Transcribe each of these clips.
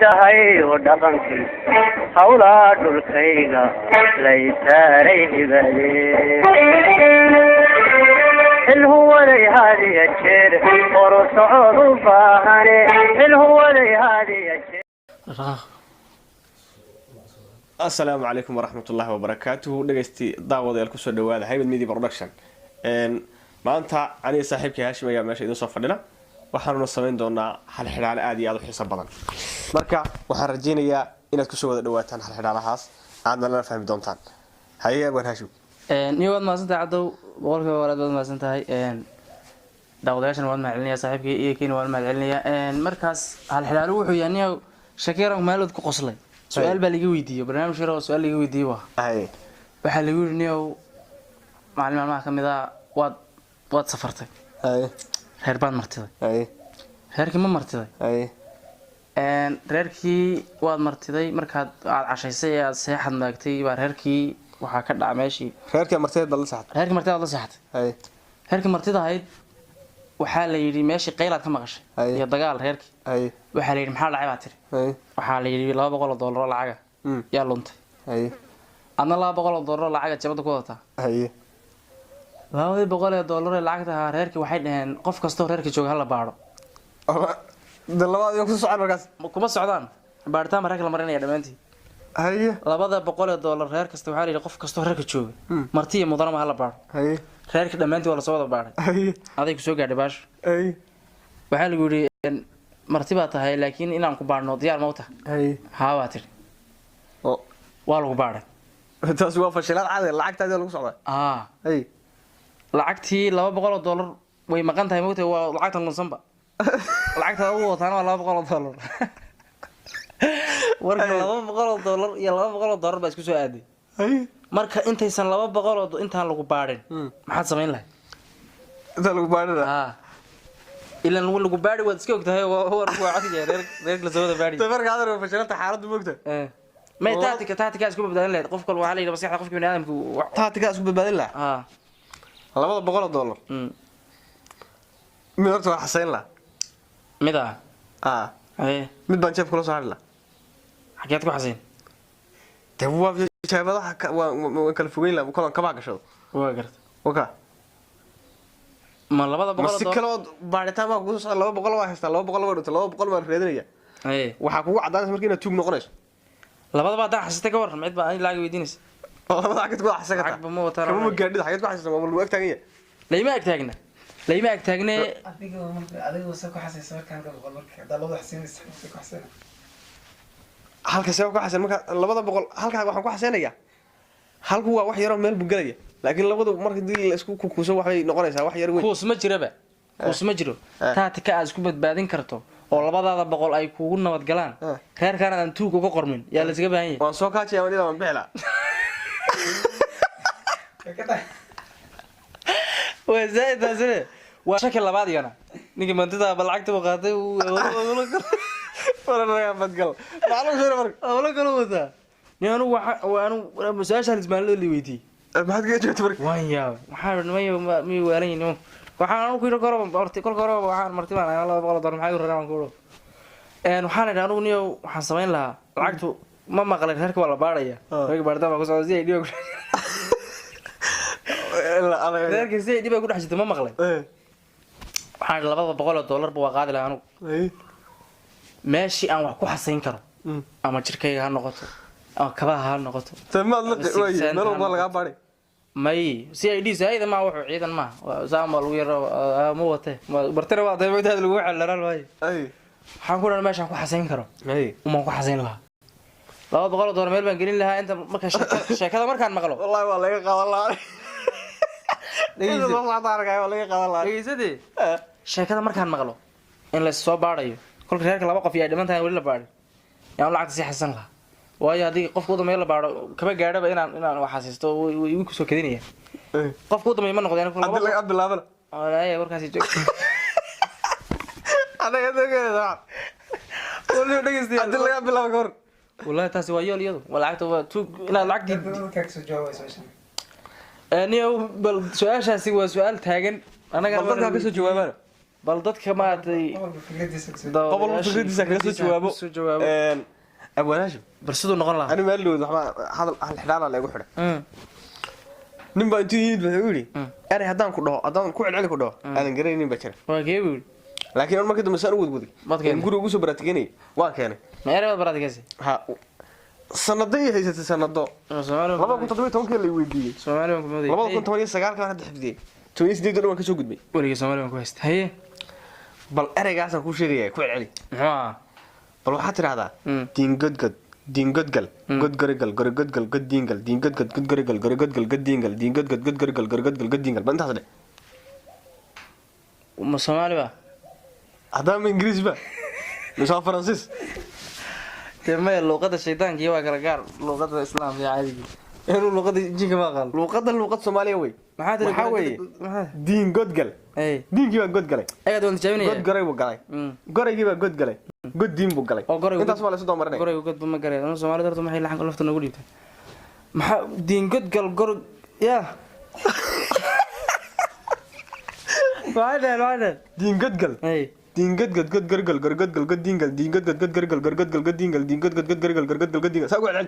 tahay oo dhaqankii hawlaa dhulkayga laytaaray hibade ilhuwaday hadiya jeer oro socod u baahane ilhuwaday hadiya jeer. السلام عليكم ورحمة الله وبركاته. دقيستي دعوة يالكو سو دوادا هايبد ميدي برودكشن ما أنت عني صاحبك هاشم يا ماشي إذا صفر لنا waxaanu sameyn doonaa hal xidhaale aad iyo aad u xiiso badan marka waxaan rajeynayaa inaad ku soo wada dhawaataan hal xidhaalahaas aadna la fahmi doontaan haye waan haashu niyood ma santaa cadow boqolkiiba walaad baad ma santahay daawadayaashan waad macalinayaa saaxiibkii iyo kiina waad macalinayaa markaas hal xidhaale wuxuu yahay niyow shakiran meelood ku qoslay su'aal baa laga weydiiyay barnaamij yar oo su'aal laga weydiiyay waxa lagu yiri niyow macallin maalmaha kamid ah waad safartay reer baan martiday reerkii ma martiday reerkii waad martiday markaad aad cashaysay aad seexad maagtay baa reerkii waxaa ka dhaca meeshii reerkii martiday bal saxad reerkii martiday la seexatay reerkii martida ahayd waxaa la yiri meeshii qaylaad ka maqashay iyo dagaal reerkii waxaa la yiri maxaa dhacay baa tiri waxaa la yiri $200 oo lacag yaa luntay adna $200 lacag jabada ku wadataa $200 lacagta reerkii waxay dhaheen qof kasto reerkii jooga hal la baaro labaad iyo ku socon markaas kuma socdaan baaritaan reerka la marinaya dhamaantii $200 reer kasta waxaa la yiri qof kasto reerka jooga marti iyo mudana ma hal la baaro reerkii dhamaantii waa la soo wada baaray aday ku soo gaadhay baash waxaa lagu yiri marti baa tahay laakiin inaan ku baarno diyaar ma u tahay haa waa tiri waa lagu baaray taas waa fashilaad caadi lacagtaada lagu socdaa lacagtii $200 way maqan tahay moogtay waa lacagta lunsanba lacagta ugu wataana waa $200 warka $200 iyo $200 baa isku soo aaday marka intaysan $200 intaan lagu baarin maxaad sameyn lahayd inta lagu baarin ilan lagu baari waad iska ogtahay war cadiga reer la soo wada baari marka aad roo fashilanta xaaladdu moogtay ما تاتيكا اسكو بدالين لهد قف كل وحالي بصيحه قف بني ادم تاتيكا اسكو بدالين لا $200 mid horta waa xasayn la mid mid baan jeeb kula soo hadla xageed ku xasayn waa jeebada waa kala fogeyn la kolan kaba gasho waa garta waka ma $200 si kala baaritaan ma ku soo $200 waa haystaa $200 waa reedinaya waxa kugu cadaanaysa markii inaad tuug noqonayso labada baa xasatay ka waran mid baa ay laag weydiinaysa labada xagad ku xasatay kama gaadhid xagad ku xasatay ma lagu agtaagay layma agtaagna adiga soo ku xasayso markaan ka boqol marka dalada xasinaysa ku xasana halka soo ku xasan marka $200 halka waxaan ku xasanayaa halku waa wax yar oo meel bugalaya laakiin labadu marka dil la isku kuuso waxay noqonaysaa wax yar weyn kuus ma jiraba kuus ma jiro taatika aad isku badbaadin karto oo labadaada boqol ay kugu nabad galaan reerkan aan tuug uga qormin yaa la iska baahan yahay waan soo kaajay aan ilaa bixila waa zaid asre waa shakil labaad yana ninki mantida balacagta u qaaday wala badgal macluum soo marka wala kala wada niyaanu waanu masaasha ismaalada li weydii maxaad ka joogtay marka waan yaa waxaan mi weelanayno waxaan ku yiri karo horti kol karo waxaan martibaan $200 maxay u rabaan ku waxaan idhaa anigu niyow waxaan sameyn lahaa lacagtu ma maqlay reerka waa la baaraya reerka baartaan baa ku socda si ay dhibo reerka si ay dhibo ku dhaxjito ma maqlay waxaan $200 baa qaadi lahaa anigu meeshii aan wax ku xasayn karo ama jirkayga ha noqoto ama kabaha ha noqoto tamaad la way meel walba laga baaray may si ay dhiisayda ma wuxuu ciidan ma saama lagu yaro ma wate bartana waa daymadeed lagu xalaran way waxaan ku dhahay meeshaan ku xasayn karo uma ku xasayn lahaa $200 meel baan gelin lahaa inta marka sheekada markaan maqlo wallahi waa laga qadan lahaa dhegeysadii sheekada markaan maqlo in la soo baarayo kolka reerka laba qof yaa dhimantahay wali la baaray yaan lacagta si xasan lahaa waayo hadii qofku u damay la baaro kaba gaadhaba inaan wax xasiisto way ku soo kadinaya qofku u damay ma noqdeen hadii laga bilaabana ay warkaasi joog anaga dageeda wali dhageysti hadii laga bilaabo kor wallahi taasi waa yool iyadu lacagta waa tu ina lacagti ka soo jawaabay soo niyo bal su'aashaasi waa su'aal taagan anaga dadka ka soo jawaabana bal dadka maartay qofka fikradiisa qobol fikradiisa kaga soo jawaabo abwanaashim bal sidoo noqon lahaa ani maalowd waxba hadal hal xidhaala la igu xidhay nin baa intuu yimid wuxuu yiri eray haddaan ku celceli ku dhaho aadan garaynin ba jira waa geeyo laakiin markii dambe saan u wadwaday guriga ugu soo baratiganay waan keenay meeray baraadkaasi ha sanaday haysatay sanado 2017 la weydiiyay Soomaaliya ku mooday 2019 ka hadda xifdiyay 28 dhan waan ka soo gudbay waliga Soomaaliya ku haystay haye bal eraygaas aan ku sheegay ku celceli bal waxaad tiraahdaa diingodgal godgorigal gorigodgal goddiingal diingodgad godgorigal gorigodgal goddiingal diingodgad godgorigal gorigodgal goddiingal ba intaas dhe ma Soomaaliya hadaa ma Ingiriis ba misal Faransiis تمام اللغة الشيطان كيوا كرجال لغة الإسلام يا عادي إنه لغة جيك ما قال لغة الصومالية وي محاوي دين قد قال أي دين كيوا قد قال أيه دون تجاوبني قد قري وقالي قري كيوا قد قال قد دين بقالي أنت سوالي سودان مرني قري وقد بما قري أنا سوالي درت ما هي لحق لفت نقولي دين قد قال قر يا واحد دين قد قال أي دين قد قرقل قرقل قد دينقل دين قد قرقل قرقل قد دينقل دين قد قرقل قرقل قد دينقل ساقوا على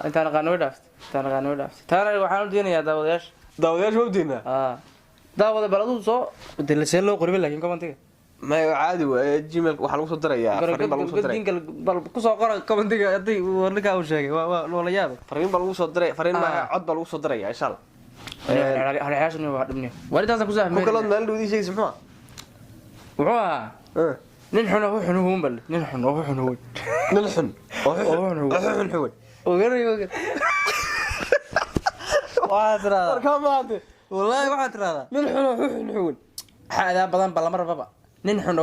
انت انا قانون دافت تانا waxaan u deenayaa daawadayaasha u deena daawada baladu soo dilasay loo qoribay laakiin commentiga ma caadi waa gmail waxa lagu soo dirayaa fariin baa lagu soo diray bal ku soo qora commentiga hadii warka uu sheegay waa loo la yaabay fariin baa lagu soo diray fariin ma cod baa lagu soo diraya insha Allah halaashani waa dhibniyo walidaas ku saahmay ku kala meel dhawdi sheegay muxuu wuxuu nin xun oo xun oo bal nin xun oo xun وقري واحد كمان والله واحد هذا ننحن هذا بدن بلا مره بابا ننحن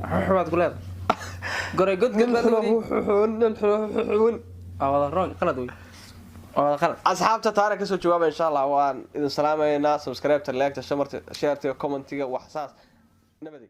حواد قلاد قري قد هذا رون قلد وي هذا قلد asxaabta taara ka soo jawaab insha Allah waan idin salaamayna subscribe ta like ta shamarta share ta comment ga wax saas nabadi